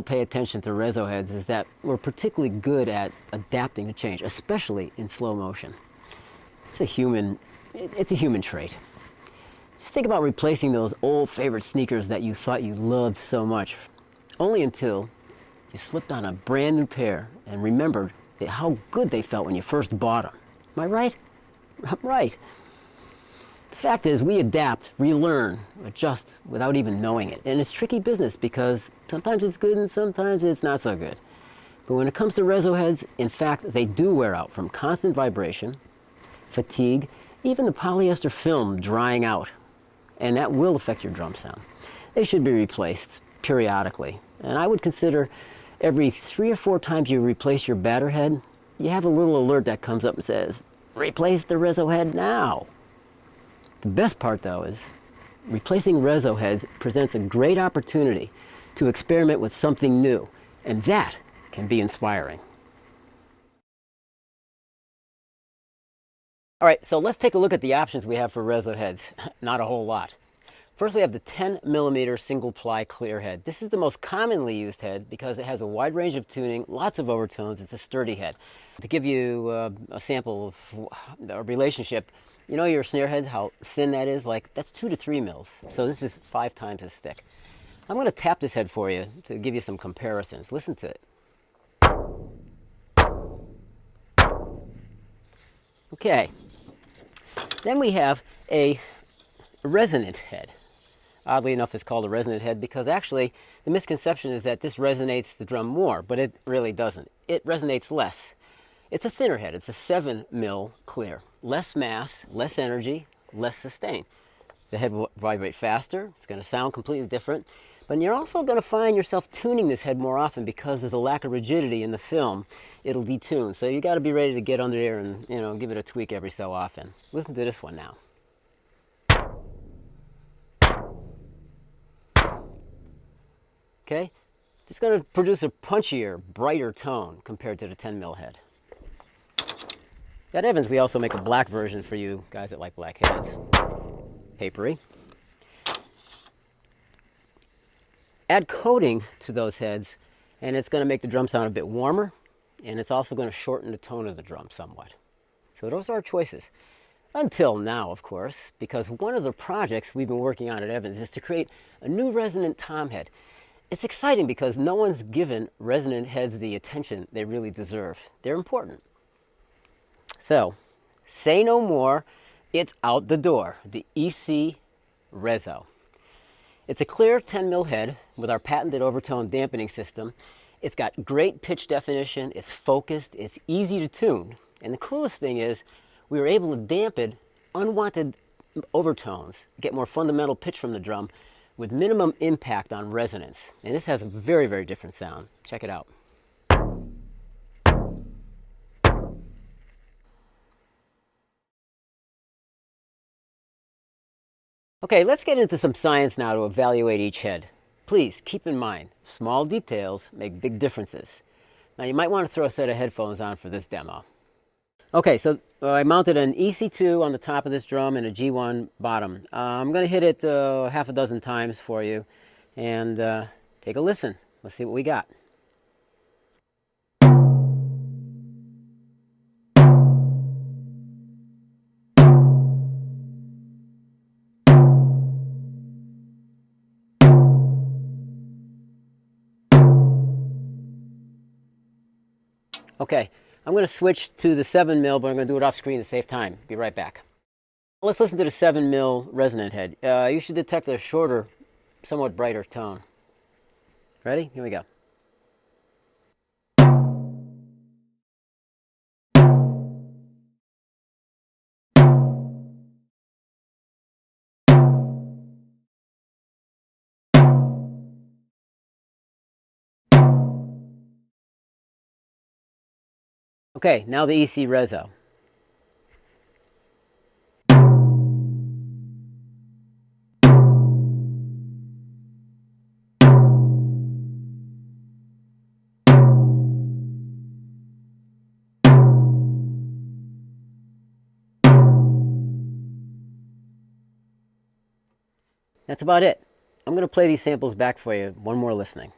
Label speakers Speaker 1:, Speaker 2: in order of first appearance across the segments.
Speaker 1: don't pay attention to Reso heads is that we're particularly good at adapting to change, especially in slow motion. It's a human trait. Just think about replacing those old favorite sneakers that you thought you loved so much, only until you slipped on a brand new pair and remembered how good they felt when you first bought them. Am I right? I'm right. The fact is, we adapt, relearn, adjust without even knowing it. And it's tricky business because sometimes it's good and sometimes it's not so good. But when it comes to Reso heads, in fact, they do wear out from constant vibration, fatigue, even the polyester film drying out. And that will affect your drum sound. They should be replaced periodically. And I would consider every 3 or 4 times you replace your batter head, you have a little alert that comes up and says, replace the Reso head now. The best part, though, is replacing Reso heads presents a great opportunity to experiment with something new, and that can be inspiring. All right, so let's take a look at the options we have for Reso heads. Not a whole lot. First, we have the 10mm single-ply clear head. This is the most commonly used head because it has a wide range of tuning, lots of overtones. It's a sturdy head. To give you a sample of the relationship, you know your snare head, how thin that is? Like, that's 2 to 3 mils. So this is 5 times as thick. I'm going to tap this head for you to give you some comparisons. Listen to it. Okay. Then we have a resonant head. Oddly enough, it's called a resonant head because actually the misconception is that this resonates the drum more, but it really doesn't. It resonates less. It's a thinner head. It's a 7mm clear. Less mass, less energy, less sustain. The head will vibrate faster. It's going to sound completely different. But you're also going to find yourself tuning this head more often because of the lack of rigidity in the film. It'll detune. So you got to be ready to get under there and, give it a tweak every so often. Listen to this one now. Okay? It's going to produce a punchier, brighter tone compared to the 10mm head. At Evans, we also make a black version for you guys that like black heads. Papery. Add coating to those heads, and it's going to make the drum sound a bit warmer, and it's also going to shorten the tone of the drum somewhat. So those are our choices. Until now, of course, because one of the projects we've been working on at Evans is to create a new resonant tom head. It's exciting because no one's given resonant heads the attention they really deserve. They're important. So, say no more, it's out the door, the EC Reso. It's a clear 10mm head with our patented overtone dampening system. It's got great pitch definition, it's focused, it's easy to tune. And the coolest thing is, we were able to dampen unwanted overtones, get more fundamental pitch from the drum with minimum impact on resonance. And this has a very, very different sound. Check it out. Okay, let's get into some science now to evaluate each head. Please keep in mind, small details make big differences. Now you might want to throw a set of headphones on for this demo. Okay, so I mounted an EC2 on the top of this drum and a G1 bottom. I'm going to hit it half a dozen times for you and take a listen. Let's see what we got. Okay, I'm going to switch to the 7mm, but I'm going to do it off screen to save time. Be right back. Let's listen to the 7mm resonant head. You should detect a shorter, somewhat brighter tone. Ready? Here we go. Okay, now the EC Reso. That's about it. I'm going to play these samples back for you. One more listening.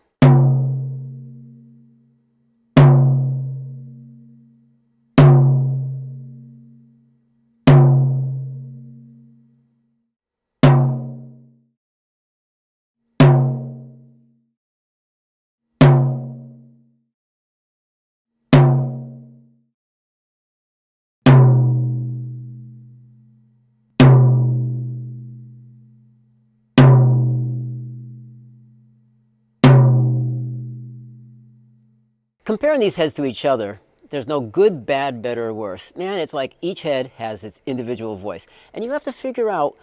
Speaker 1: comparing these heads to each other, there's no good, bad, better, or worse. Man, it's like each head has its individual voice. And you have to figure out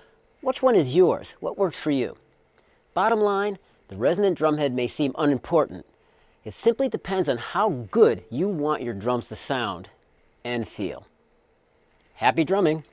Speaker 1: which one is yours, what works for you. Bottom line, the resonant drumhead may seem unimportant. It simply depends on how good you want your drums to sound and feel. Happy drumming!